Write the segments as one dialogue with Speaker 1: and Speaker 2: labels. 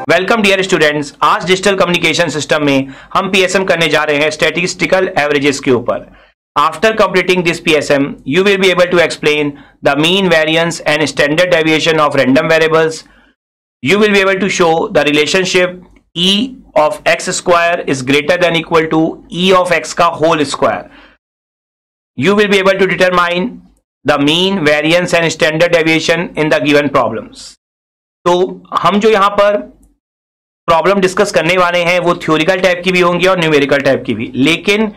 Speaker 1: Welcome dear students. आज digital communication system में हम पीएसएम करने जा रहे हैं स्टैटिस्टिकल एवरेजेस के ऊपर। After completing this PSM you will be able to explain the mean variance and standard deviation of random variables. You will be able to show the relationship e of x square is greater than equal to e of x का whole square. You will be able to determine the mean, variance and standard deviation in the given problems. तो हम जो यहाँ पर problem discuss करने वाले हैं वो थ्योरिकल टाइप की भी होंगी और न्यूमेरिकल टाइप की भी, लेकिन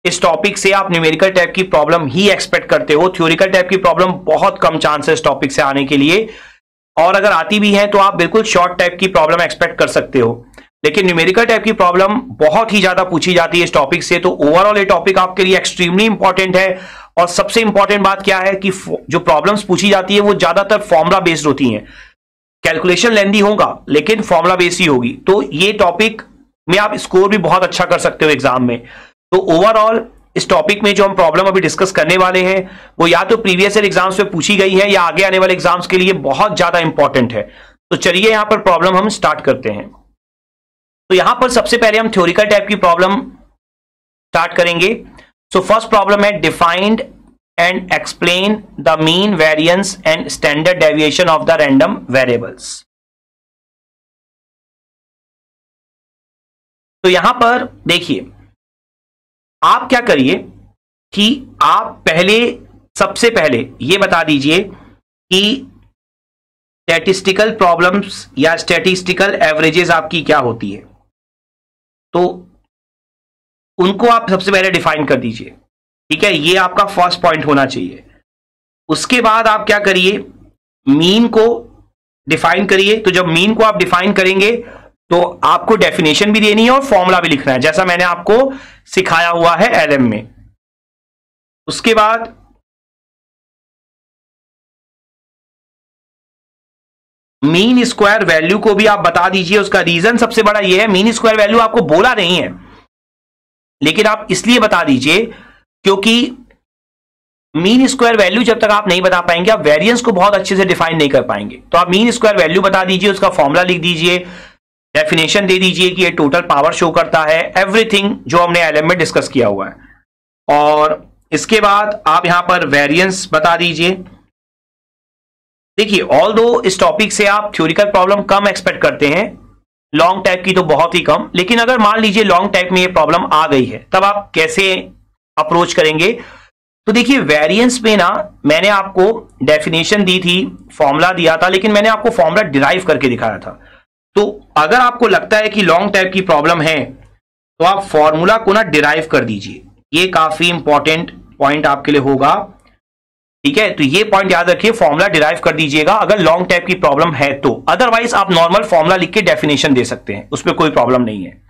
Speaker 1: इस टॉपिक से आप न्यूमेरिकल टाइप की प्रॉब्लम ही एक्सपेक्ट करते हो। थ्योरिकल टाइप की प्रॉब्लम बहुत कम चांस है इस टॉपिक से आने के लिए, और अगर आती भी है तो आप बिल्कुल शॉर्ट टाइप की प्रॉब्लम एक्सपेक्ट कर सकते हो, लेकिन न्यूमेरिकल टाइप की प्रॉब्लम बहुत ही ज्यादा पूछी जाती है इस टॉपिक से। तो ओवरऑल ये टॉपिक आपके लिए एक्सट्रीमली इंपॉर्टेंट है। और सबसे इंपॉर्टेंट बात क्या है कि जो प्रॉब्लम्स पूछी जाती है वो ज्यादातर फॉर्मुला बेस्ड होती हैं। कैलकुलेशन लेंदी होगा लेकिन फॉर्मुला बेस्ड ही होगी, तो ये टॉपिक में आप स्कोर भी बहुत अच्छा कर सकते हो एग्जाम में। तो ओवरऑल इस टॉपिक में जो हम प्रॉब्लम अभी डिस्कस करने वाले हैं वो या तो प्रीवियस ईयर एग्जाम्स में पूछी गई है या आगे आने वाले एग्जाम्स के लिए बहुत ज्यादा इंपॉर्टेंट है। तो चलिए यहां पर प्रॉब्लम हम स्टार्ट करते हैं। तो यहां पर सबसे पहले हम थ्योरिकल टाइप की प्रॉब्लम स्टार्ट करेंगे। सो फर्स्ट प्रॉब्लम है defined and explain the mean, variance and standard deviation of the random variables. तो यहां पर देखिए, आप क्या करिए कि आप सबसे पहले ये बता दीजिए कि स्टैटिस्टिकल प्रॉब्लम्स या स्टैटिस्टिकल एवरेजेस आपकी क्या होती है, तो उनको आप सबसे पहले डिफाइन कर दीजिए। ठीक है, ये आपका फर्स्ट पॉइंट होना चाहिए। उसके बाद आप क्या करिए, मीन को डिफाइन करिए। तो जब मीन को आप डिफाइन करेंगे तो आपको डेफिनेशन भी देनी है और फॉर्मूला भी लिखना है, जैसा मैंने आपको सिखाया हुआ है एलएम में। उसके बाद मीन स्क्वायर वैल्यू को भी आप बता दीजिए। उसका रीजन सबसे बड़ा यह है, मीन स्क्वायर वैल्यू आपको बोला नहीं है, लेकिन आप इसलिए बता दीजिए क्योंकि मीन स्क्वायर वैल्यू जब तक आप नहीं बता पाएंगे आप वेरिएंस को बहुत अच्छे से डिफाइन नहीं कर पाएंगे। तो आप मीन स्क्वायर वैल्यू बता दीजिए, उसका फॉर्मूला लिख दीजिए, डेफिनेशन दे दीजिए कि ये टोटल पावर शो करता है, एवरीथिंग जो हमने एलएम में डिस्कस किया हुआ है। और इसके बाद आप यहां पर वेरिएंस बता दीजिए। देखिए, ऑल्दो इस टॉपिक से आप थ्योरिकल प्रॉब्लम कम एक्सपेक्ट करते हैं, लॉन्ग टाइप की तो बहुत ही कम, लेकिन अगर मान लीजिए लॉन्ग टाइप में ये प्रॉब्लम आ गई है तब आप कैसे अप्रोच करेंगे। तो देखिए, वेरिएंस में ना मैंने आपको डेफिनेशन दी थी, फॉर्मूला दिया था, लेकिन मैंने आपको फॉर्मूला डिराइव करके दिखाया था। तो अगर आपको लगता है कि लॉन्ग टाइप की प्रॉब्लम है तो आप फॉर्मूला को ना डिराइव कर दीजिए। ये काफी इंपॉर्टेंट पॉइंट आपके लिए होगा। ठीक है, तो ये पॉइंट याद रखिए, फॉर्मूला डिराइव कर दीजिएगा अगर लॉन्ग टाइप की प्रॉब्लम है तो। अदरवाइज आप नॉर्मल फॉर्मूला लिख के डेफिनेशन दे सकते हैं, उसमें कोई प्रॉब्लम नहीं है।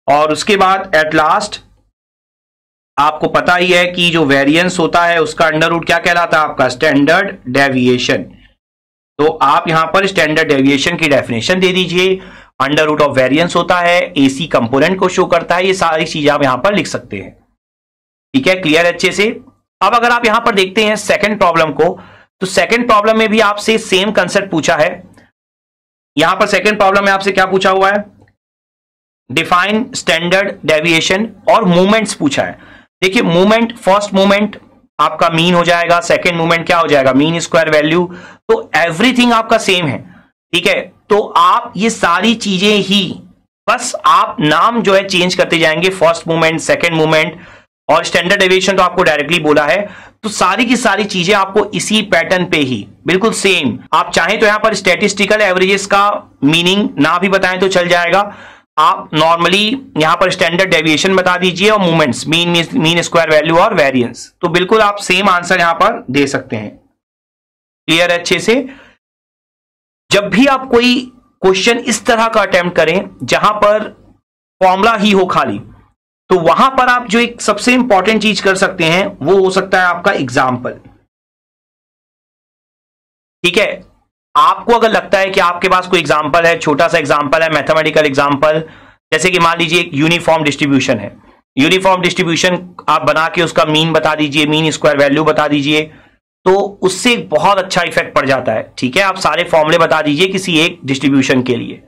Speaker 1: और उसके बाद एट लास्ट आपको पता ही है कि जो वेरिएंस होता है उसका अंडर रूट क्या कहलाता है, आपका स्टैंडर्ड डेविएशन। तो आप यहां पर स्टैंडर्ड डेविएशन की डेफिनेशन दे दीजिए। अंडर रूट ऑफ वेरिएंस होता है, एसी कंपोनेंट को शो करता है, ये सारी चीजें आप यहां पर लिख सकते हैं। ठीक है, क्लियर अच्छे से। अब अगर आप यहां पर देखते हैं सेकंड प्रॉब्लम को, तो सेकंड प्रॉब्लम में भी आपसे सेम कंसेप्ट पूछा है। यहां पर सेकंड प्रॉब्लम में आपसे क्या पूछा हुआ है, डिफाइन स्टैंडर्ड डेविएशन और मूवमेंट्स पूछा है। देखिए, मूवमेंट, फर्स्ट मूवमेंट आपका मीन हो जाएगा, सेकंड मूवमेंट क्या हो जाएगा, मीन स्क्वायर वैल्यू। तो एवरीथिंग आपका सेम है। ठीक है, तो आप ये सारी चीजें ही, बस आप नाम जो है चेंज करते जाएंगे, फर्स्ट मूवमेंट, सेकंड मूवमेंट, और स्टैंडर्ड डेविएशन तो आपको डायरेक्टली बोला है। तो सारी की सारी चीजें आपको इसी पैटर्न पे ही बिल्कुल सेम। आप चाहें तो यहां पर स्टैटिस्टिकल एवरेजेस का मीनिंग ना भी बताएं तो चल जाएगा, आप नॉर्मली यहां पर स्टैंडर्ड डेविएशन बता दीजिए और मूवमेंट्स, मीन स्क्वायर वैल्यू और वेरिएंस, तो बिल्कुल आप सेम आंसर यहां पर दे सकते हैं। क्लियर है अच्छे से। जब भी आप कोई क्वेश्चन इस तरह का अटेम्प्ट करें जहां पर फॉर्मूला ही हो खाली, तो वहां पर आप जो एक सबसे इंपॉर्टेंट चीज कर सकते हैं वो हो सकता है आपका एग्जाम्पल। ठीक है, आपको अगर लगता है कि आपके पास कोई एग्जाम्पल है, छोटा सा एग्जाम्पल है, मैथमेटिकल एग्जाम्पल, जैसे कि मान लीजिए एक यूनिफॉर्म डिस्ट्रीब्यूशन है, यूनिफॉर्म डिस्ट्रीब्यूशन आप बना के उसका मीन बता दीजिए, मीन स्क्वायर वैल्यू बता दीजिए, तो उससे बहुत अच्छा इफेक्ट पड़ जाता है। ठीक है, आप सारे फॉर्मूले बता दीजिए किसी एक डिस्ट्रीब्यूशन के लिए।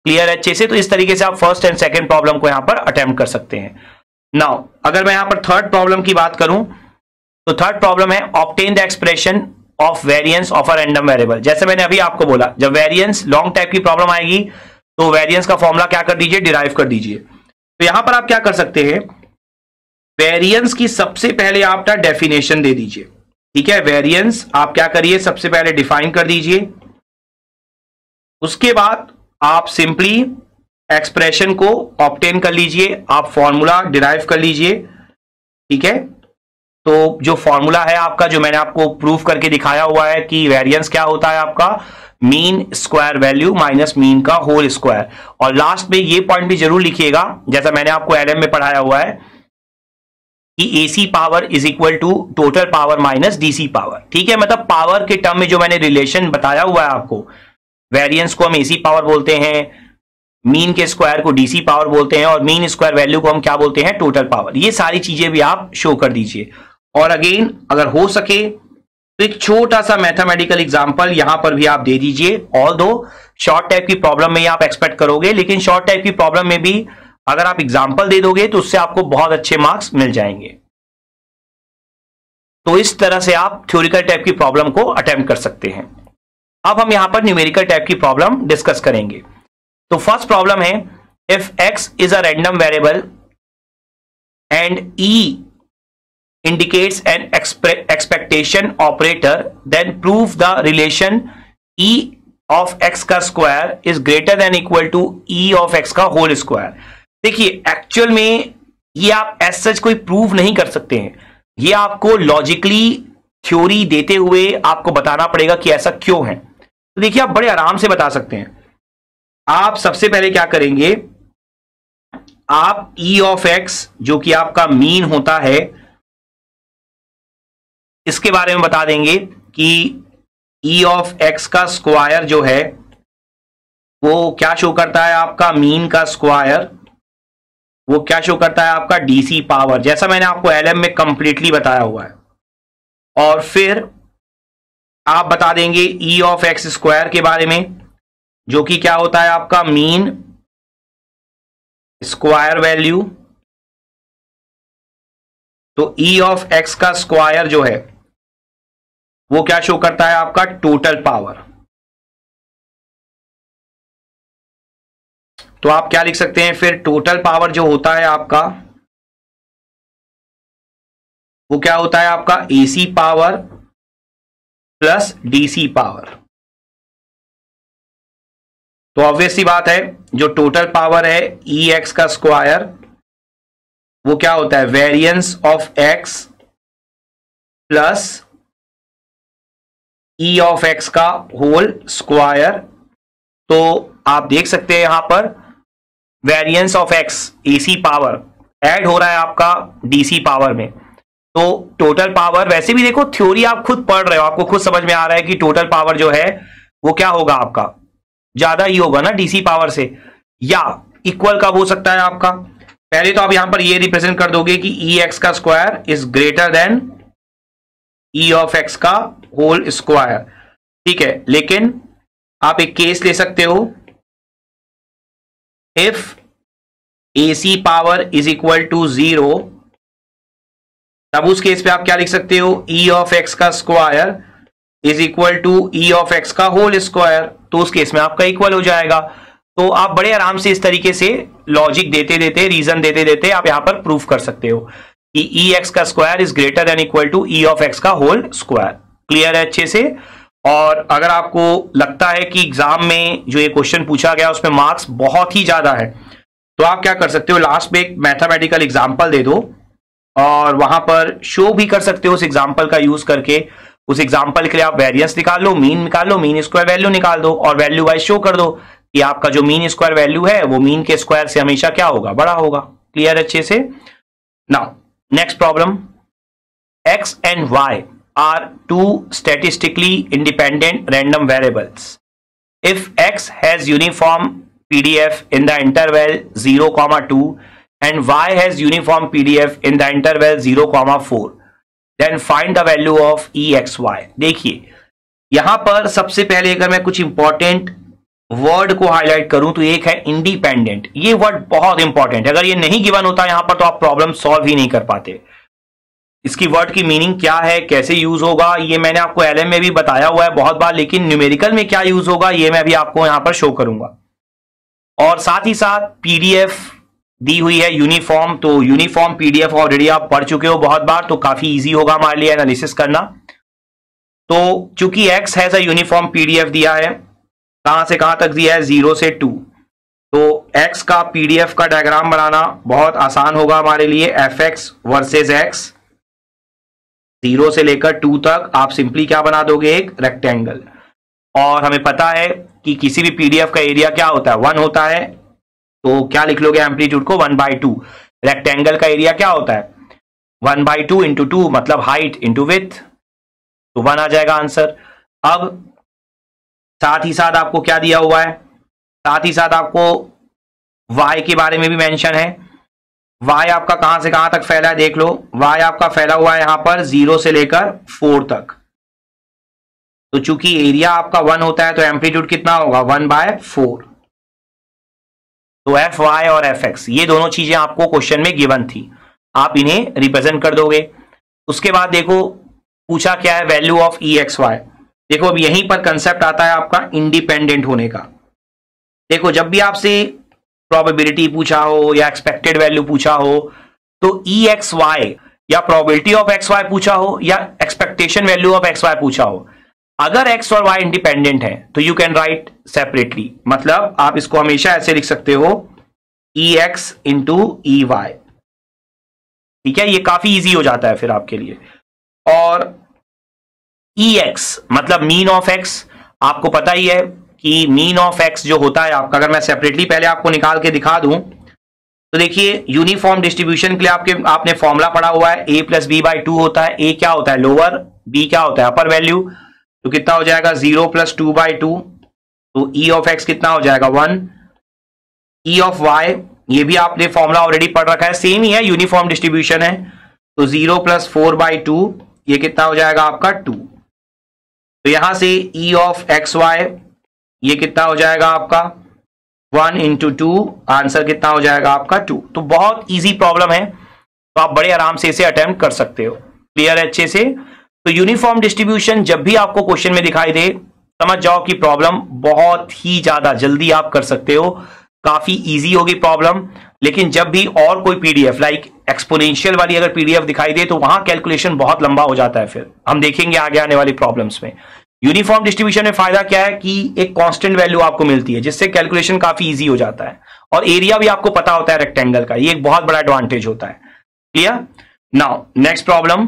Speaker 1: क्लियर है अच्छे से? तो इस तरीके से आप फर्स्ट एंड सेकंड प्रॉब्लम को यहां पर अटेम्प्ट कर सकते हैं। नाउ अगर मैं यहां पर थर्ड प्रॉब्लम की बात करूं तो थर्ड प्रॉब्लम है obtain the expression of variance of a random variable. जैसे मैंने अभी आपको बोला, जब वेरिएंस लॉन्ग टाइप की प्रॉब्लम आएगी तो वेरिएंस का फॉर्मूला क्या कर दीजिए, डिराइव कर दीजिए। तो यहां पर आप क्या कर सकते हैं, वेरिएंस की सबसे पहले आप डेफिनेशन दे दीजिए। ठीक है, वेरिएंस आप क्या करिए, सबसे पहले डिफाइन कर दीजिए। उसके बाद आप सिंपली एक्सप्रेशन को ऑब्टेन कर लीजिए, आप फॉर्मूला डिराइव कर लीजिए। ठीक है, तो जो फॉर्मूला है आपका, जो मैंने आपको प्रूफ करके दिखाया हुआ है कि वेरिएंस क्या होता है आपका, mean square value minus mean का होल स्क्वायर। और लास्ट में ये पॉइंट भी जरूर लिखिएगा, जैसा मैंने आपको एलएम में पढ़ाया हुआ है कि AC power is equal to total power minus DC power. ठीक है, मतलब पावर के टर्म में जो मैंने रिलेशन बताया हुआ है आपको, वेरिएंस को हम एसी पावर बोलते हैं, मीन के स्क्वायर को डीसी पावर बोलते हैं, और मीन स्क्वायर वैल्यू को हम क्या बोलते हैं, टोटल पावर। ये सारी चीजें भी आप शो कर दीजिए। और अगेन अगर हो सके तो एक छोटा सा मैथमेटिकल एग्जांपल यहां पर भी आप दे दीजिए। ऑल्दो शॉर्ट टाइप की प्रॉब्लम में ही आप एक्सपेक्ट करोगे, लेकिन शॉर्ट टाइप की प्रॉब्लम में भी अगर आप एग्जांपल दे दोगे तो उससे आपको बहुत अच्छे मार्क्स मिल जाएंगे। तो इस तरह से आप थ्योरिकल टाइप की प्रॉब्लम को अटेम्प्ट कर सकते हैं। अब हम यहां पर न्यूमेरिकल टाइप की प्रॉब्लम डिस्कस करेंगे। तो फर्स्ट प्रॉब्लम है, if x is a random variable and e indicates an expectation operator, then prove the relation e of x का square is greater than equal to e of x का whole square. देखिए actual में ये आप as such कोई prove नहीं कर सकते हैं, ये आपको लॉजिकली थ्योरी देते हुए आपको बताना पड़ेगा कि ऐसा क्यों है। तो देखिए आप बड़े आराम से बता सकते हैं। आप सबसे पहले क्या करेंगे, आप e of x जो कि आपका मीन होता है, इसके बारे में बता देंगे कि e of x का स्क्वायर जो है वो क्या शो करता है, आपका मीन का स्क्वायर वो क्या शो करता है, आपका डीसी पावर, जैसा मैंने आपको एलएम में कंप्लीटली बताया हुआ है। और फिर आप बता देंगे e of x स्क्वायर के बारे में, जो कि क्या होता है, आपका मीन स्क्वायर वैल्यू। तो e of x का स्क्वायर जो है वो क्या शो करता है, आपका टोटल पावर। तो आप क्या लिख सकते हैं फिर, टोटल पावर जो होता है आपका वो क्या होता है, आपका AC power plus DC power. तो ऑब्वियस सी बात है, जो टोटल पावर है ई एक्स का स्क्वायर वो क्या होता है, variance of x plus E of X का होल स्क्वायर। तो आप देख सकते हैं यहां पर variance of x AC power add हो रहा है आपका डीसी पावर में। तो टोटल पावर, वैसे भी देखो थ्योरी आप खुद पढ़ रहे हो, आपको खुद समझ में आ रहा है कि टोटल पावर जो है वो क्या होगा, आपका ज्यादा ही होगा ना डीसी पावर से, या इक्वल कब हो सकता है आपका। पहले तो आप यहां पर ये रिप्रेजेंट कर दोगे कि ई एक्स का square is greater than E of X का होल स्क्वायर। ठीक है, लेकिन आप एक केस ले सकते हो, if AC power is equal to 0, तब उस केस पे आप क्या लिख सकते हो, ई ऑफ एक्स का square is equal to E of X का होल स्क्वायर। तो उस केस में आपका इक्वल हो जाएगा। तो आप बड़े आराम से इस तरीके से लॉजिक देते देते, रीजन देते देते आप यहां पर प्रूफ कर सकते हो कि ई एक्स का square is greater than equal to E of X का होल स्क्वायर। क्लियर है अच्छे से। और अगर आपको लगता है कि एग्जाम में जो ये क्वेश्चन पूछा गया उसमें मार्क्स बहुत ही ज्यादा है, तो आप क्या कर सकते हो, लास्ट में एक मैथमेटिकल एग्जाम्पल दे दो और वहां पर शो भी कर सकते हो उस एग्जाम्पल का यूज करके। उस एग्जाम्पल के लिए आप वेरिएंस निकाल लो, मीन निकाल लो, मीन स्क्वायर वैल्यू निकाल दो और वैल्यू वाइज शो कर दो कि आपका जो मीन स्क्वायर वैल्यू है वो मीन के स्क्वायर से हमेशा क्या होगा, बड़ा होगा। क्लियर अच्छे से। Now next problem, x and y are two statistically independent random variables. If x has uniform PDF in the interval 0,2 and y has uniform PDF in the interval 0,4, then find the value of exy. देखिए यहां पर सबसे पहले अगर मैं कुछ important word को highlight करूं तो एक है इंडिपेंडेंट। ये वर्ड बहुत इंपॉर्टेंट है, अगर ये नहीं गिवन होता यहां पर तो आप प्रॉब्लम सॉल्व ही नहीं कर पाते। इसकी वर्ड की मीनिंग क्या है, कैसे यूज होगा, ये मैंने आपको एलएम में भी बताया हुआ है बहुत बार, लेकिन न्यूमेरिकल में क्या यूज होगा ये मैं भी आपको यहां पर शो करूंगा। और साथ ही साथ पीडीएफ दी हुई है यूनिफॉर्म, तो यूनिफॉर्म पीडीएफ ऑलरेडी आप पढ़ चुके हो बहुत बार, तो काफी इजी होगा हमारे लिए एनालिसिस करना। तो चूंकि x has a uniform PDF दिया है, कहां से कहां तक दिया है 0 से 2, तो एक्स का पीडीएफ का डायग्राम बनाना बहुत आसान होगा हमारे लिए। एफ एक्स वर्सेज एक्स 0 से लेकर 2 तक आप सिंपली क्या बना दोगे, एक रेक्टेंगल। और हमें पता है कि किसी भी पीडीएफ का एरिया क्या होता है 1 होता है, तो क्या लिख लोगे एम्पलीट्यूड को 1/2। रेक्टेंगल का एरिया क्या होता है 1/2 इंटू 2 मतलब हाइट इंटू विड्थ, तो 1 आ जाएगा आंसर। अब साथ ही साथ आपको क्या दिया हुआ है, साथ ही साथ आपको y के बारे में भी मेंशन है। y आपका कहां से कहां तक फैला है देख लो, y आपका फैला हुआ है यहां पर 0 से लेकर 4 तक। तो चूंकि एरिया आपका 1 होता है तो एम्पलीट्यूड कितना होगा 1/4। तो एफ वाई और एफ एक्स ये दोनों चीजें आपको क्वेश्चन में गिवन थी, आप इन्हें रिप्रेजेंट कर दोगे। उसके बाद देखो पूछा क्या है, value of E X Y. देखो अब यहीं पर कंसेप्ट आता है आपका इंडिपेंडेंट होने का। देखो जब भी आपसे प्रोबेबिलिटी पूछा हो या एक्सपेक्टेड वैल्यू पूछा हो, तो ई एक्स वाई या प्रोबेबिलिटी ऑफ एक्स वाई पूछा हो या expectation value of X Y पूछा हो, अगर एक्स और वाई इंडिपेंडेंट है तो यू कैन राइट सेपरेटली, मतलब आप इसको हमेशा ऐसे लिख सकते हो ई एक्स इंटू ई वाई। ठीक है, ये काफी इजी हो जाता है फिर आपके लिए। और ई एक्स मतलब मीन ऑफ एक्स, आपको पता ही है कि मीन ऑफ एक्स जो होता है आपका, अगर मैं सेपरेटली पहले आपको निकाल के दिखा दूं तो देखिए यूनिफॉर्म डिस्ट्रीब्यूशन के लिए आपने फॉर्मूला पढ़ा हुआ है, a प्लस बी बाई 2 होता है। a क्या होता है लोअर, b क्या होता है अपर वैल्यू, तो कितना हो जाएगा 0 प्लस 2/2, तो e ऑफ x कितना हो जाएगा 1। e ऑफ y ये भी आपने फॉर्मूला ऑलरेडी पढ़ रखा है, सेम ही है, यूनिफॉर्म डिस्ट्रीब्यूशन है, तो 0 प्लस 4/2 ये कितना हो जाएगा आपका 2। तो यहां से e ऑफ एक्स वाई ये कितना हो जाएगा आपका 1 इंटू 2, आंसर कितना हो जाएगा आपका 2। तो बहुत इजी प्रॉब्लम है, तो आप बड़े आराम से इसे अटेम्प्ट कर सकते हो। क्लियर है अच्छे से। तो यूनिफॉर्म डिस्ट्रीब्यूशन जब भी आपको क्वेश्चन में दिखाई दे, समझ जाओ कि प्रॉब्लम बहुत ही ज्यादा जल्दी आप कर सकते हो, काफी इजी होगी प्रॉब्लम। लेकिन जब भी और कोई पीडीएफ लाइक एक्सपोनेंशियल वाली अगर पीडीएफ दिखाई दे तो वहां कैलकुलेशन बहुत लंबा हो जाता है, फिर हम देखेंगे आगे आने वाली प्रॉब्लम्स में। यूनिफॉर्म डिस्ट्रीब्यूशन में फायदा क्या है कि एक कांस्टेंट वैल्यू आपको मिलती है, जिससे कैलकुलेशन काफी इजी हो जाता है, और एरिया भी आपको पता होता है रेक्टेंगल का, ये एक बहुत बड़ा एडवांटेज होता है। Clear. Now next problem,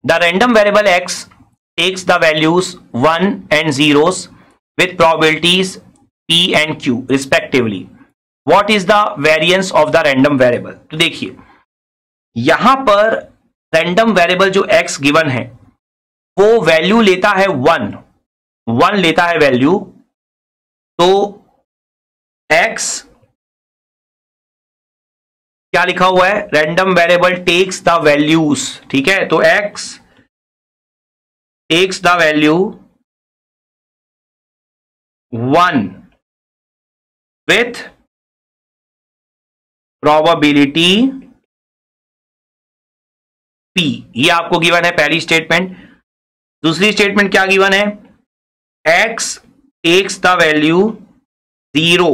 Speaker 1: the random variable x takes the values 1 and 0s with probabilities p and q respectively. What is the variance of the random variable? तो देखिए यहां पर रैंडम वेरिएबल जो x गिवन है वो value लेता है 1 लेता है वैल्यू, तो x क्या लिखा हुआ है, random variable takes the values. ठीक है, तो x takes the value 1 with probability p, ये आपको गिवन है पहली स्टेटमेंट। दूसरी स्टेटमेंट क्या गिवन है, x takes the value 0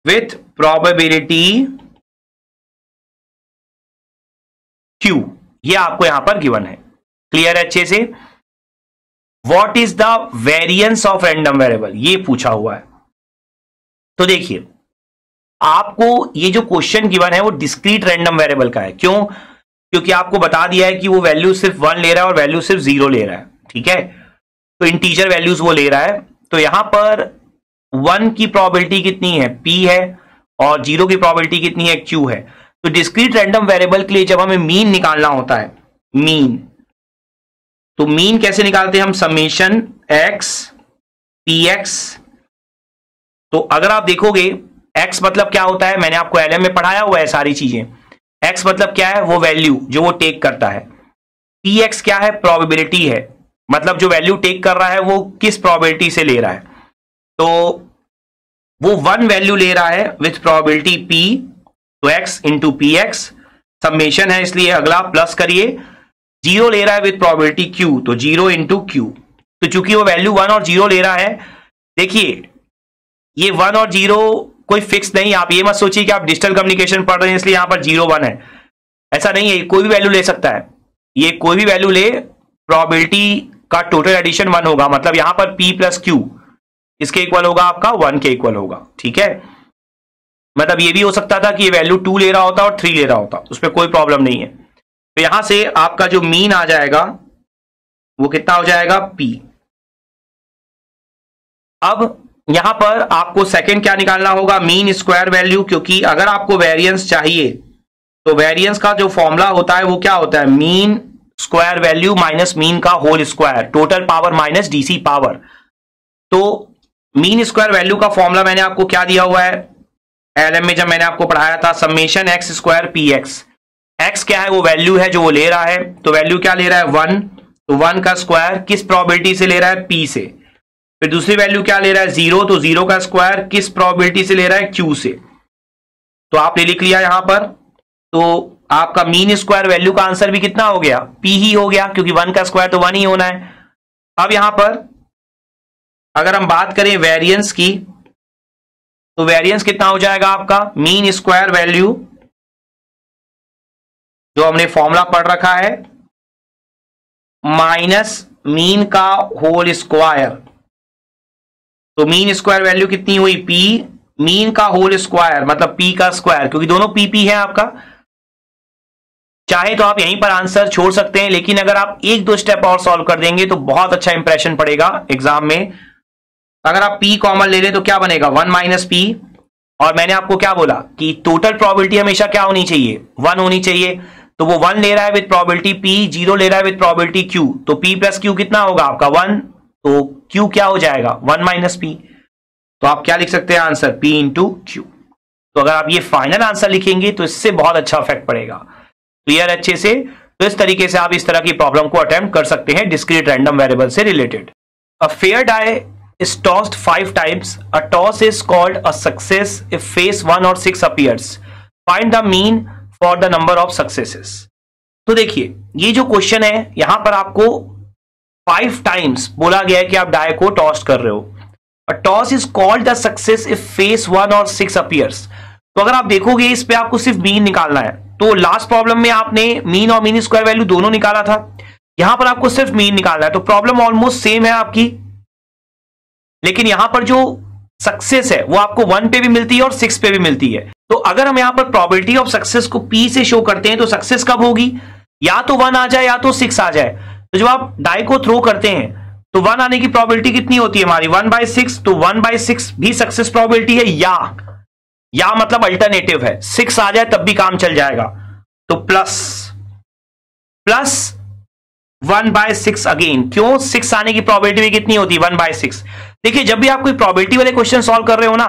Speaker 1: with probability q, ये आपको यहां पर गिवन है। क्लियर है अच्छे से। What is the variance of random variable, ये पूछा हुआ है। तो देखिए आपको ये जो क्वेश्चन गिवन है वो डिस्क्रीट रैंडम वेरिएबल का है। क्यों, क्योंकि आपको बता दिया है कि वो वैल्यू सिर्फ 1 ले रहा है और वैल्यू सिर्फ 0 ले रहा है। ठीक है, तो इंटीजर वैल्यूज वो ले रहा है, तो यहां पर 1 की प्रोबेबिलिटी कितनी है p है, और 0 की प्रोबेबिलिटी कितनी है q है। तो डिस्क्रीट रैंडम वेरिएबल के लिए जब हमें मीन निकालना होता है, मीन, तो मीन कैसे निकालते हैं हम, समेशन x px। तो अगर आप देखोगे x मतलब क्या होता है, मैंने आपको एलएम में पढ़ाया हुआ है सारी चीजें। x मतलब क्या है, वो वैल्यू जो वो टेक करता है। px क्या है, प्रोबेबिलिटी है, मतलब जो वैल्यू टेक कर रहा है वो किस प्रोबेबिलिटी से ले रहा है, तो वो 1 वैल्यू ले रहा है विथ प्रोबेबिलिटी p, तो x into P x, summation है इसलिए अगला प्लस करिए, 0 ले रहा है विथ प्रोबेबिलिटी q, तो 0 इंटू क्यू, तो चूंकि वो वैल्यू 1 और 0 ले रहा है, देखिए ये 1 और 0 कोई फिक्स नहीं, आप ये मत सोचिए कि आप डिजिटल कम्युनिकेशन पढ़ रहे हैं इसलिए यहां पर 0 1 है, ऐसा नहीं है, कोई भी वैल्यू ले सकता है, ये कोई भी वैल्यू ले, प्रोबेबिलिटी का टोटल एडिशन 1 होगा, मतलब यहां पर p प्लस क्यू इसके इक्वल होगा आपका 1 के इक्वल होगा, ठीक है। मतलब ये भी हो सकता था कि ये वैल्यू 2 ले रहा होता और 3 ले रहा होता, उसमें कोई प्रॉब्लम नहीं है। तो यहां से आपका जो मीन आ जाएगा वो कितना हो जाएगा p। अब यहां पर आपको सेकंड क्या निकालना होगा, मीन स्क्वायर वैल्यू, क्योंकि अगर आपको वेरिएंस चाहिए तो वेरिएंस का जो फॉर्मूला होता है वो क्या होता है, mean square value minus mean का whole square, total power minus DC power. तो मीन स्क्वायर वैल्यू का फॉर्मूला मैंने आपको क्या दिया हुआ है, एलएम में जब मैंने आपको पढ़ाया था, summation x square P x, x क्या है, वो वैल्यू है जो वो ले रहा है, तो वैल्यू क्या ले रहा है 1, तो 1 का स्क्वायर किस प्रोबेबिलिटी से ले रहा है p से, फिर दूसरी वैल्यू क्या ले रहा है 0, तो 0 का स्क्वायर किस प्रोबेबिलिटी से ले रहा है q से, तो आपने लिख लिया यहां पर, तो आपका मीन स्क्वायर वैल्यू का आंसर भी कितना हो गया, p ही हो गया, क्योंकि 1 का स्क्वायर तो 1 ही होना है। अब यहां पर अगर हम बात करें वेरिएंस की, तो वेरिएंस कितना हो जाएगा आपका, मीन स्क्वायर वैल्यू जो हमने फॉर्मूला पढ़ रखा है माइनस मीन का होल स्क्वायर, तो मीन स्क्वायर वैल्यू कितनी हुई p, मीन का होल स्क्वायर मतलब p का स्क्वायर, क्योंकि दोनों p है आपका। चाहे तो आप यहीं पर आंसर छोड़ सकते हैं, लेकिन अगर आप 1-2 स्टेप और सॉल्व कर देंगे तो बहुत अच्छा इंप्रेशन पड़ेगा एग्जाम में। अगर आप p कॉमन ले लें तो क्या बनेगा 1 माइनस p, और मैंने आपको क्या बोला कि टोटल प्रोबेबिलिटी हमेशा क्या होनी चाहिए 1 होनी चाहिए, तो वो 1 ले रहा है विद प्रोबेबिलिटी p, 0 ले रहा है विद प्रोबेबिलिटी q, तो p प्लस q कितना होगा आपका 1, तो q क्या हो जाएगा 1 माइनस p, तो आप क्या लिख सकते हैं आंसर p इंटू q। तो अगर आप ये फाइनल आंसर लिखेंगे तो इससे बहुत अच्छा इफेक्ट पड़ेगा, क्लियर अच्छे से। तो इस तरीके से आप इस तरह की प्रॉब्लम को अटेम्प्ट कर सकते हैं डिस्क्रीट रैंडम वेरिएबल से related. A fair die is tossed 5 times. A toss is called a success if face 1 or 6 appears. Find the mean for the number of successes. तो देखिए ये जो क्वेश्चन है यहां पर आपको 5 टाइम्स बोला गया है कि आप डाई को टॉस कर रहे हो। A toss is called the success if face 1 or 6 appears. तो अगर आप देखोगे इस पे आपको सिर्फ मीन निकालना है, तो लास्ट प्रॉब्लम में आपने मीन और मीन स्क्वायर वैल्यू दोनों निकाला था, यहां पर आपको सिर्फ मीन निकालना है, तो प्रॉब्लम ऑलमोस्ट सेम है आपकी, लेकिन यहां पर जो सक्सेस है वो आपको 1 पे भी मिलती है और 6 पे भी मिलती है। तो अगर हम यहां पर प्रोबेबिलिटी ऑफ सक्सेस को p से शो करते हैं तो सक्सेस कब होगी, या तो 1 आ जाए या तो 6 आ जाए। तो जब आप डाई को थ्रो करते हैं तो 1 आने की प्रोबेबिलिटी कितनी होती है हमारी 1/6, तो 1/6 भी सक्सेस प्रोबेबिलिटी है, या मतलब अल्टरनेटिव है 6 आ जाए तब भी काम चल जाएगा, तो प्लस 1/6 अगेन, क्यों 6 आने की प्रोबेबिलिटी भी कितनी होती है 1/6। देखिए जब भी आप कोई प्रोबेबिलिटी वाले क्वेश्चन सॉल्व कर रहे हो ना,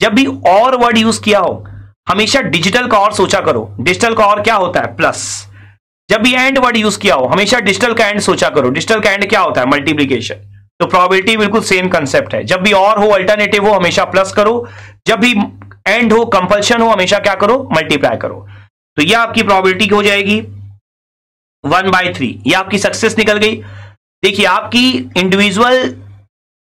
Speaker 1: जब भी और वर्ड यूज किया हो हमेशा डिजिटल का और सोचा करो। डिजिटल का और क्या होता है प्लस, जब भी एंड वर्ड यूज किया हो हमेशा डिजिटल का एंड सोचा करो। डिजिटल का एंड क्या होता है मल्टीप्लीकेशन, तो प्रोबेबिलिटी बिल्कुल सेम कंसेप्ट है। जब भी और हो अल्टरनेटिव हो हमेशा प्लस करो, जब भी एंड हो कंपल्शन हो हमेशा क्या करो मल्टीप्लाई करो। तो यह आपकी प्रोबेबिलिटी हो जाएगी 1/3, ये आपकी सक्सेस निकल गई। देखिए आपकी इंडिविजुअल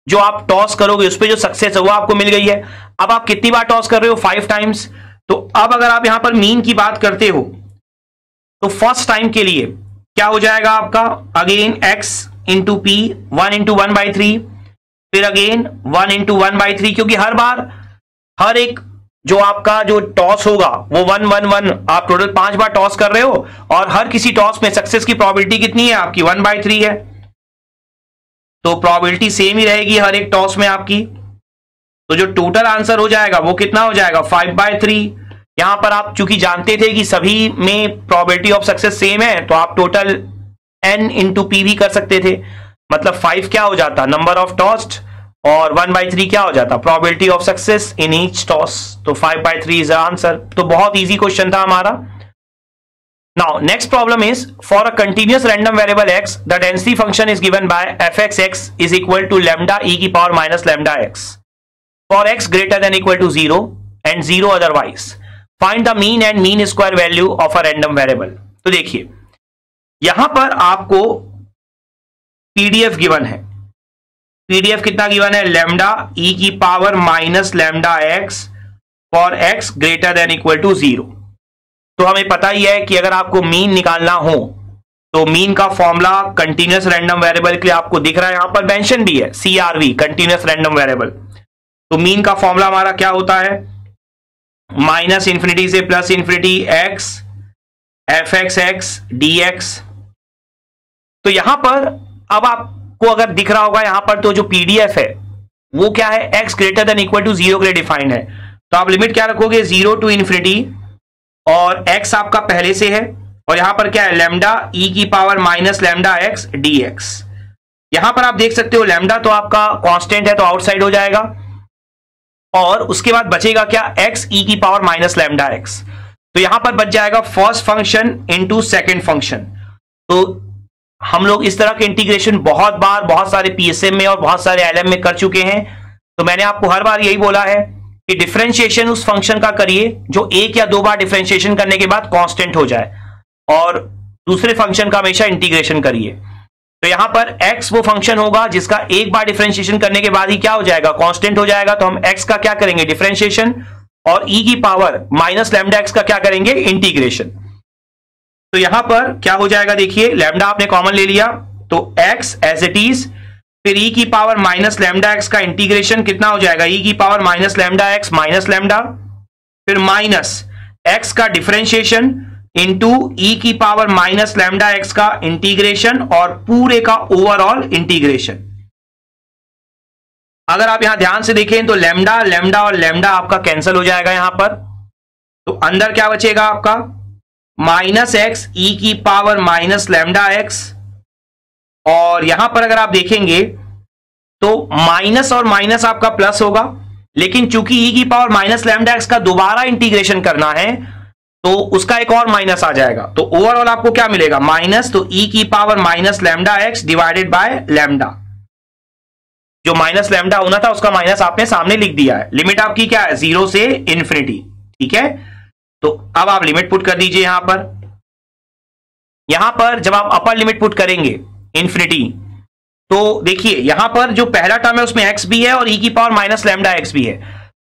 Speaker 1: जो आप टॉस करोगे उस पर जो सक्सेस है वो आपको मिल गई है। अब आप कितनी बार टॉस कर रहे हो 5 टाइम्स। तो अब अगर आप यहां पर मीन की बात करते हो तो फर्स्ट टाइम के लिए क्या हो जाएगा आपका, again x into P 1 into 1/3, फिर अगेन 1 इंटू 1/3, क्योंकि हर बार हर एक जो आपका जो टॉस होगा वो 1 1 1, आप टोटल 5 बार टॉस कर रहे हो और हर किसी टॉस में सक्सेस की प्रोबेबिलिटी कितनी है आपकी 1/3 है, तो प्रोबेबिलिटी सेम ही रहेगी हर एक टॉस में आपकी। तो जो टोटल आंसर हो जाएगा वो कितना हो जाएगा 5/3। यहां पर आप चूंकि जानते थे कि सभी में प्रोबेबिलिटी ऑफ सक्सेस सेम है तो आप टोटल n इंटू पी भी कर सकते थे, मतलब 5 क्या हो जाता नंबर ऑफ टॉस्ड और 1/3 क्या हो जाता probability of success in each toss, तो 5/3 इज आंसर। तो बहुत इजी क्वेश्चन था हमारा। Now, next problem is for a continuous random variable x, the density function is given by f(x) is equal to lambda e की power minus lambda x for x greater than equal to 0 and 0 otherwise. Find the mean and mean square value of a random variable. तो देखिए यहां पर आपको PDF given है. PDF कितना given है? Lambda E की power minus lambda X for X greater than equal to 0. तो हमें पता ही है कि अगर आपको मीन निकालना हो तो मीन का फॉर्मूला कंटीन्यूअस रैंडम वेरिएबल के लिए आपको दिख रहा है, यहां पर मेंशन भी है CRV कंटीन्यूअस रैंडम वेरिएबल. तो मीन का फॉर्मूला हमारा क्या होता है? माइनस इंफिनिटी से plus infinity x f(x) dx. तो यहां पर अब आपको अगर दिख रहा होगा यहां पर तो जो पीडीएफ है वो क्या है? x greater than equal to 0 के लिए डिफाइंड है. तो आप लिमिट क्या रखोगे? 0 टू इंफिनिटी और x आपका पहले से है और यहां पर क्या है? लैम्डा ई की power minus lambda x dx. यहां पर आप देख सकते हो लैम्डा तो आपका कांस्टेंट है तो आउटसाइड हो जाएगा और उसके बाद बचेगा क्या? x ई की पावर माइनस लैम्डा एक्स. तो यहां पर बच जाएगा first function into second function. तो हम लोग इस तरह के इंटीग्रेशन बहुत बार बहुत सारे पीएसएम में और बहुत सारे एलएम में कर चुके हैं. तो मैंने आपको हर बार यही बोला है कि डिफरेंशिएशन उस फंक्शन का करिए जो एक या दो बार डिफरेंशिएशन करने के बाद कांस्टेंट हो जाए और दूसरे फंक्शन का हमेशा इंटीग्रेशन करिए. तो यहां पर x वो फंक्शन होगा जिसका एक बार डिफरेंशिएशन करने के बाद ही क्या हो जाएगा? कांस्टेंट हो जाएगा. तो हम x का क्या करेंगे? डिफरेंशिएशन और e की पावर माइनस लैम्डा एक्स का क्या करेंगे? इंटीग्रेशन. तो यहां पर क्या हो जाएगा? देखिए लैम्डा आपने कॉमन ले लिया तो x एज इट इज, फिर e की पावर माइनस लैम्डा एक्स का इंटीग्रेशन कितना हो जाएगा? e की power minus lambda x minus lambda, फिर माइनस x का डिफरेंशिएशन इंटू e की पावर माइनस लैम्डा एक्स का इंटीग्रेशन और पूरे का ओवरऑल इंटीग्रेशन. अगर आप यहां ध्यान से देखें तो लैम्डा लैम्डा और लैम्डा आपका कैंसिल हो जाएगा यहां पर. तो अंदर क्या बचेगा आपका? माइनस एक्स ई की पावर माइनस लैम्डा एक्स. और यहां पर अगर आप देखेंगे तो माइनस और माइनस आपका प्लस होगा, लेकिन चूंकि e की पावर माइनस लैम्डा एक्स का दोबारा इंटीग्रेशन करना है तो उसका एक और माइनस आ जाएगा. तो ओवरऑल आपको क्या मिलेगा? माइनस. तो e की power minus lambda x divided by lambda. जो माइनस लैम्डा होना था उसका माइनस आपने सामने लिख दिया है. लिमिट आपकी क्या है? 0 से इंफिनिटी. ठीक है, तो अब आप लिमिट पुट कर दीजिए यहां पर. यहां पर जब आप अपर लिमिट पुट करेंगे इंफिनिटी तो देखिए यहां पर जो पहला टर्म है उसमें x भी है और e की पावर माइनस लैम्डा एक्स भी है.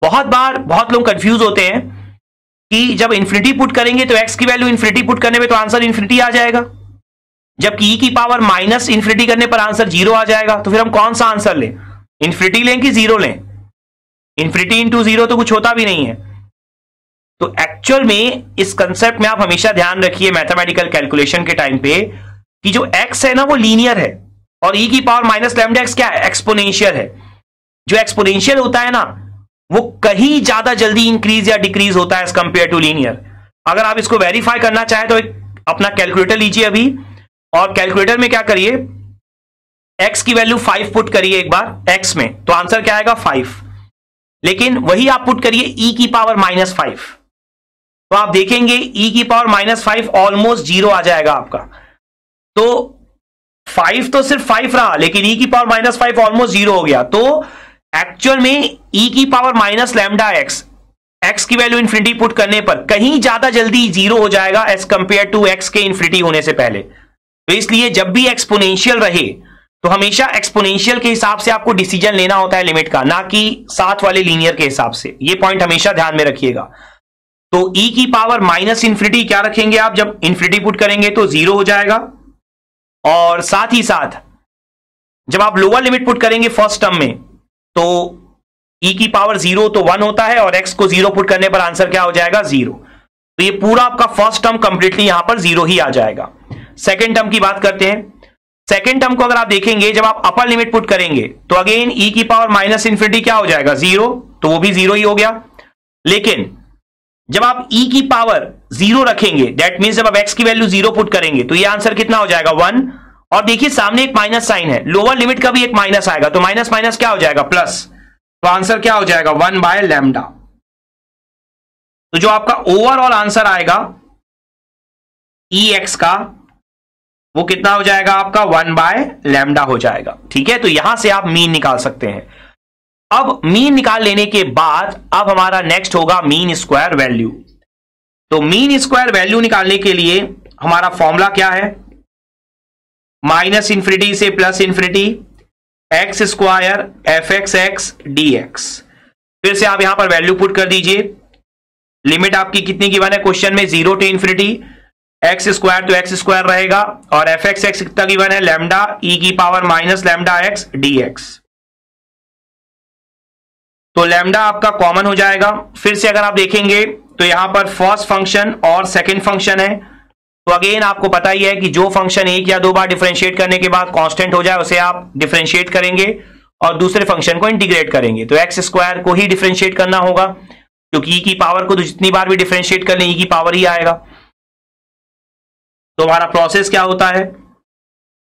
Speaker 1: बहुत बार बहुत लोग कंफ्यूज होते हैं कि जब इंफिनिटी पुट करेंगे तो x की वैल्यू इंफिनिटी पुट करने में तो आंसर इंफिनिटी आ जाएगा, जबकि e की पावर माइनस इंफिनिटी करने पर आंसर 0 आ जाएगा. तो फिर हम कौन सा आंसर लें? इंफिनिटी लें कि 0 लें? इंफिनिटी इंटू 0 तो कुछ होता भी नहीं है. तो एक्चुअल में इस कंसेप्ट में आप हमेशा ध्यान रखिए मैथमेटिकल कैलकुलेशन के टाइम पे कि जो x है ना वो लीनियर है और e की पावर माइनस लैम्डा एक्स क्या है? एक्सपोनेंशियल है. जो एक्सपोनेंशियल होता है ना वो कहीं ज्यादा जल्दी इंक्रीज या डिक्रीज होता है एज कंपेयर टू लीनियर. अगर आप इसको वेरीफाई करना चाहें तो एक अपना कैलकुलेटर लीजिए अभी और कैलकुलेटर में क्या करिए? x की वैल्यू 5 पुट करिए एक बार x में, तो आंसर क्या आएगा? 5. लेकिन वही आप पुट करिए e की पावर माइनस 5 तो आप देखेंगे e की पावर माइनस 5 ऑलमोस्ट 0 आ जाएगा आपका. तो 5 तो सिर्फ 5 रहा लेकिन e की पावर माइनस 5 ऑलमोस्ट 0 हो गया. तो एक्चुअल में e की power minus lambda x, x की वैल्यू इंफिनिटी पुट करने पर कहीं ज्यादा जल्दी 0 हो जाएगा एज कंपेयर टू x के इंफिनिटी होने से पहले. तो इसलिए जब भी एक्सपोनेंशियल रहे तो हमेशा एक्सपोनेंशियल के हिसाब से आपको डिसीजन लेना होता है लिमिट का, ना कि साथ वाले लीनियर के हिसाब से. ये पॉइंट हमेशा ध्यान में रखिएगा. तो e की पावर माइनस इंफिनिटी क्या रखेंगे आप? जब इंफिनिटी पुट करेंगे तो 0 हो जाएगा और साथ ही साथ जब आप लोअर लिमिट पुट करेंगे फर्स्ट टर्म में तो e की पावर 0 तो 1 होता है और x को 0 पुट करने पर आंसर क्या हो जाएगा? 0. तो ये पूरा आपका फर्स्ट टर्म कंप्लीटली यहां पर 0 ही आ जाएगा. सेकेंड टर्म की बात करते हैं. सेकेंड टर्म को अगर आप देखेंगे जब आप अपर लिमिट पुट करेंगे तो अगेन e की पावर माइनस इंफिनिटी क्या हो जाएगा? 0. तो वो भी 0 ही हो गया. लेकिन जब आप e की पावर 0 रखेंगे दैट मींस जब आप x की वैल्यू 0 पुट करेंगे तो ये आंसर कितना हो जाएगा? 1. और देखिए सामने एक माइनस साइन है, लोअर लिमिट का भी एक माइनस आएगा तो माइनस माइनस क्या हो जाएगा? प्लस. तो आंसर क्या हो जाएगा? 1 बाय लैम्डा. तो जो आपका ओवरऑल आंसर आएगा ई एक्स का वो कितना हो जाएगा आपका 1/λ हो जाएगा। ठीक है, तो यहां से आप मीन निकाल सकते हैं। अब मीन निकाल लेने के बाद अब हमारा नेक्स्ट होगा मीन स्क्वायर वैल्यू। तो मीन स्क्वायर वैल्यू निकालने के लिए हमारा फॉर्मूला क्या है, -∞ से +∞ x square F x x D x. फिर से आप यहां पर वैल्यू पुट कर दीजिए। लिमिट आपकी कितनी गिवन है क्वेश्चन में, 0 to ∞, एक्स स्क्वायर तो एक्स स्क्वायर रहेगा, और एफ एक्स एक्स कितना गिवन है, लैम्डा e⁻⁻λx dx। तो लैम्डा आपका कॉमन हो जाएगा। फिर से अगर आप देखेंगे तो यहां पर फर्स्ट फंक्शन और सेकंड फंक्शन है, तो अगेन आपको पता ही है कि जो फंक्शन एक या दो बार डिफरेंशिएट करने के बाद कांस्टेंट हो जाए उसे आप डिफरेंशिएट करेंगे और दूसरे फंक्शन को इंटीग्रेट करेंगे। तो एक्स स्क्वायर को ही डिफरेंशिएट करना होगा, क्योंकि ई की पावर को तो जितनी बार भी डिफरेंशिएट कर लें ई की पावर ही आएगा। तो हमारा प्रोसेस क्या होता है,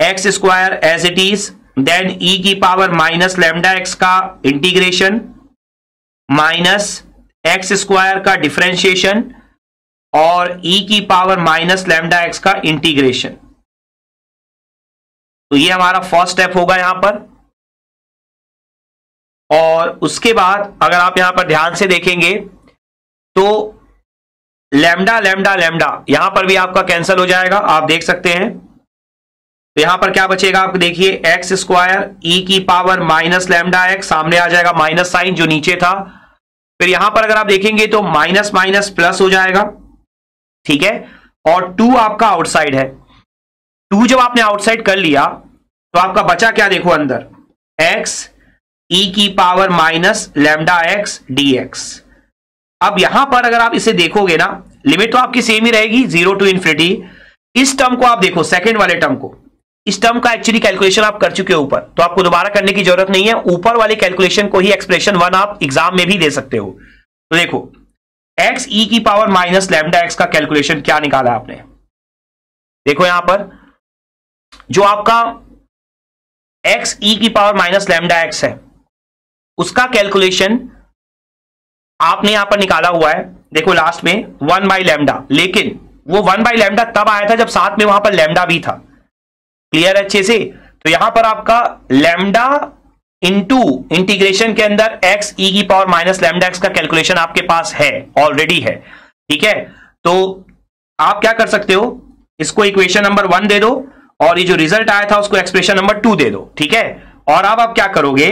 Speaker 1: X square as it is, then e⁻⁻λx का इंटीग्रेशन माइनस एक्स स्क्वायर का डिफरेंशिएशन और e⁻⁻λx का इंटीग्रेशन। तो ये हमारा फर्स्ट स्टेप होगा यहां पर। और उसके बाद अगर आप यहां पर ध्यान से देखेंगे तो लैम्डा लैम्डा लैम्डा यहां पर भी आपका कैंसिल हो जाएगा, आप देख सकते हैं। तो यहां पर क्या बचेगा आपको देखिए, एक्स स्क्वायर e⁻⁻λx, सामने आ जाएगा माइनस साइन जो नीचे था। फिर यहां पर अगर आप देखेंगे तो माइनस माइनस प्लस हो जाएगा, ठीक है, और 2 आपका आउटसाइड है। 2 जब आपने आउटसाइड कर लिया तो आपका बचा क्या, देखो अंदर x e⁻⁻λx dx। अब यहां पर अगर आप इसे देखोगे ना, लिमिट तो आपकी सेम ही रहेगी 0 to ∞। इस टर्म को आप देखो, सेकंड वाले टर्म को, इस टर्म का एक्चुअली कैलकुलेशन आप कर चुके हो ऊपर, तो आपको दोबारा करने की जरूरत नहीं है। ऊपर वाले कैलकुलेशन को ही एक्सप्रेशन 1 आप एग्जाम में भी दे सकते हो। तो देखो x e⁻⁻λx का कैलकुलेशन क्या निकाला आपने, देखो यहां पर जो आपका x e⁻⁻λx है उसका कैलकुलेशन आपने यहां पर निकाला हुआ है, देखो लास्ट में 1/λ, लेकिन वो 1/λ तब आया था जब साथ में वहां पर लैम्डा भी था। क्लियर है अच्छे से? तो यहां पर आपका लैम्डा इंटू इंटीग्रेशन के अंदर x e⁻⁻λx का कैलकुलेशन आपके पास है, ऑलरेडी है। ठीक है, तो आप क्या कर सकते हो, इसको इक्वेशन नंबर 1 दे दो और ये जो रिजल्ट आया था उसको एक्सप्रेशन नंबर 2 दे दो। ठीक है, और अब आप क्या करोगे,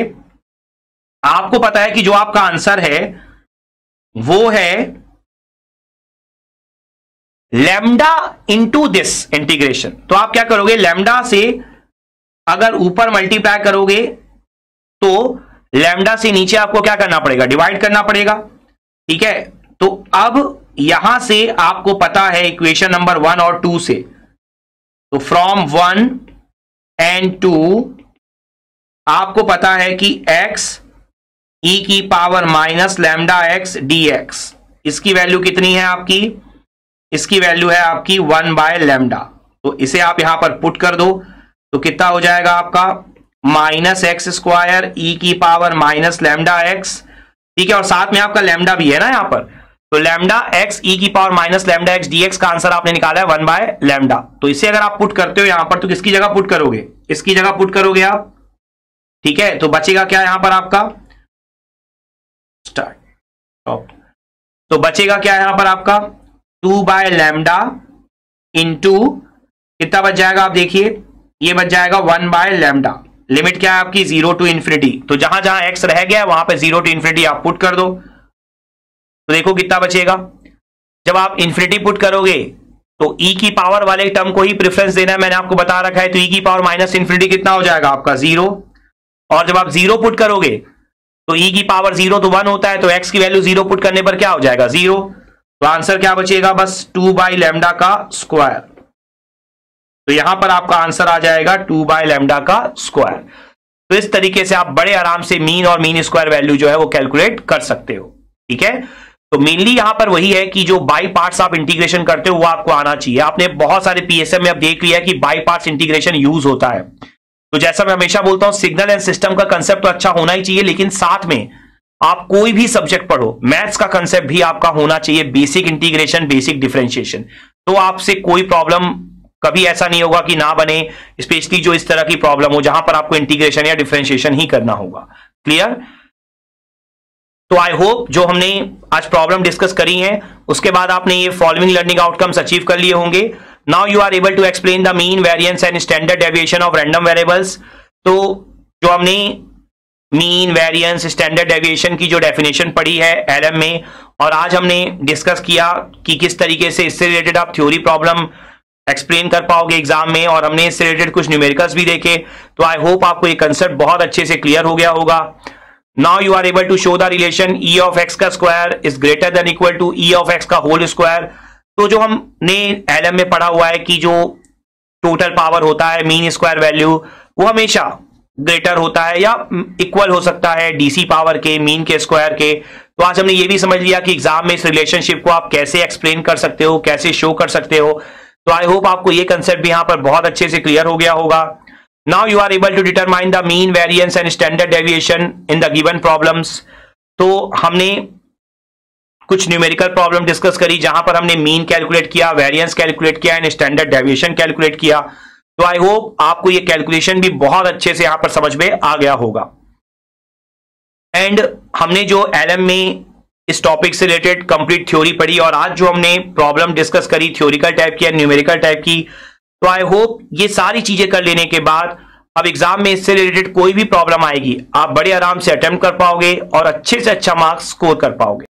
Speaker 1: आपको पता है कि जो आपका आंसर है वो है लैम्डा इंटू दिस इंटीग्रेशन। तो आप क्या करोगे, लैम्डा से अगर ऊपर मल्टीप्लाई करोगे तो लैम्डा से नीचे आपको क्या करना पड़ेगा, डिवाइड करना पड़ेगा। ठीक है, तो अब यहां से आपको पता है इक्वेशन नंबर 1 और 2 से, तो फ्रॉम 1 and 2 आपको पता है कि x e⁻⁻λx dx, इसकी वैल्यू कितनी है आपकी, इसकी वैल्यू है आपकी 1/λ। तो इसे आप यहां पर पुट कर दो तो कितना हो जाएगा आपका, -x स्क्वायर e⁻⁻λx। ठीक है, और साथ में आपका लैम्डा भी है ना यहां पर, तो लैम्डा x e⁻⁻λx dx का आंसर आपने निकाला है 1/λ। तो इसे अगर आप पुट करते हो यहां पर तो किसकी जगह पुट करोगे, इसकी जगह पुट करोगे आप। ठीक है, तो बचेगा क्या यहां पर आपका, स्टार्ट, तो बचेगा क्या यहां पर आपका 2/λ इंटू कितना बच जाएगा, आप देखिए ये बच जाएगा 1/λ। लिमिट क्या है आपकी 0 to ∞, तो जहां जहां x रह गया वहां पे 0 to ∞ आप पुट कर दो। तो देखो कितना बचेगा, जब आप इन्फिनिटी पुट करोगे तो e की पावर वाले टर्म को ही प्रेफरेंस देना है, मैंने आपको बता रखा है। तो e की पावर -∞ कितना हो जाएगा आपका 0, और जब आप 0 पुट करोगे तो e की पावर 0 तो 1 होता है, तो x की वैल्यू 0 पुट करने पर क्या हो जाएगा 0। तो आंसर क्या बचेगा, बस 2/λ का स्क्वायर। तो यहां पर आपका आंसर आ जाएगा 2/λ का स्क्वायर। तो इस तरीके से आप बड़े आराम से मीन और मीन स्क्वायर वैल्यू जो है वो कैलकुलेट कर सकते हो। ठीक है, तो मेनली यहां पर वही है कि जो बाई पार्ट्स आप इंटीग्रेशन करते हो वो आपको आना चाहिए। आपने बहुत सारे पीएसएम में अब देख लिया कि बाई पार्ट्स इंटीग्रेशन यूज होता है। तो जैसा मैं हमेशा बोलता हूं, सिग्नल एंड सिस्टम का कंसेप्ट तो अच्छा होना ही चाहिए, लेकिन साथ में आप कोई भी सब्जेक्ट पढ़ो, मैथ्स का कंसेप्ट भी आपका होना चाहिए, बेसिक इंटीग्रेशन, बेसिक डिफरेंशिएशन। तो आपसे कोई प्रॉब्लम कभी ऐसा नहीं होगा कि ना बने, स्पेशली जो इस तरह की प्रॉब्लम हो जहां पर आपको इंटीग्रेशन या डिफरेंशिएशन ही करना होगा। क्लियर? तो आई होप जो हमने आज प्रॉब्लम डिस्कस करी है उसके बाद आपने ये फॉलोइंग लर्निंग आउटकम्स अचीव कर लिए होंगे। Now you are able to explain the mean, variance and standard deviation of random variables. तो जो हमने मीन, वेरिएंस, स्टैंडर्ड डेविएशन की जो डेफिनेशन पढ़ी है एलएम में, और आज हमने डिस्कस किया कि किस तरीके से इससे रिलेटेड आप थ्योरी प्रॉब्लम एक्सप्लेन कर पाओगे एग्जाम में, और हमने इससे रिलेटेड कुछ न्यूमेरिकल्स भी देखे। तो आई होप आपको ये कंसेप्ट बहुत अच्छे से क्लियर हो गया होगा। Now you are able to show the relation E of X का square is greater than equal to E of X का होल स्क्वायर। तो जो हमने एलएम में पढ़ा हुआ है कि जो टोटल पावर होता है मीन स्क्वायर वैल्यू, वो हमेशा ग्रेटर होता है या इक्वल हो सकता है डीसी पावर के, मीन के स्क्वायर के। तो आज हमने ये भी समझ लिया कि एग्जाम में इस रिलेशनशिप को आप कैसे एक्सप्लेन कर सकते हो, कैसे शो कर सकते हो। तो आई होप आपको ये कंसेप्ट भी यहां पर बहुत अच्छे से क्लियर हो गया होगा। Now you are able to determine the mean, variance and standard deviation in the given problems. तो हमने कुछ न्यूमेरिकल प्रॉब्लम डिस्कस करी जहां पर हमने मीन कैलकुलेट किया, वेरिएंस कैलकुलेट किया एंड स्टैंडर्ड डेविएशन कैलकुलेट किया। तो आई होप आपको ये कैलकुलेशन भी बहुत अच्छे से यहां पर समझ में आ गया होगा। एंड हमने जो एलएम में इस टॉपिक से रिलेटेड कंप्लीट थ्योरी पढ़ी, और आज जो हमने प्रॉब्लम डिस्कस करी थ्योरिकल टाइप की या न्यूमेरिकल टाइप की, तो आई होप ये सारी चीजें कर लेने के बाद अब एग्जाम में इससे रिलेटेड कोई भी प्रॉब्लम आएगी आप बड़े आराम से अटेम्प्ट कर पाओगे और अच्छे से अच्छा मार्क्स स्कोर कर पाओगे।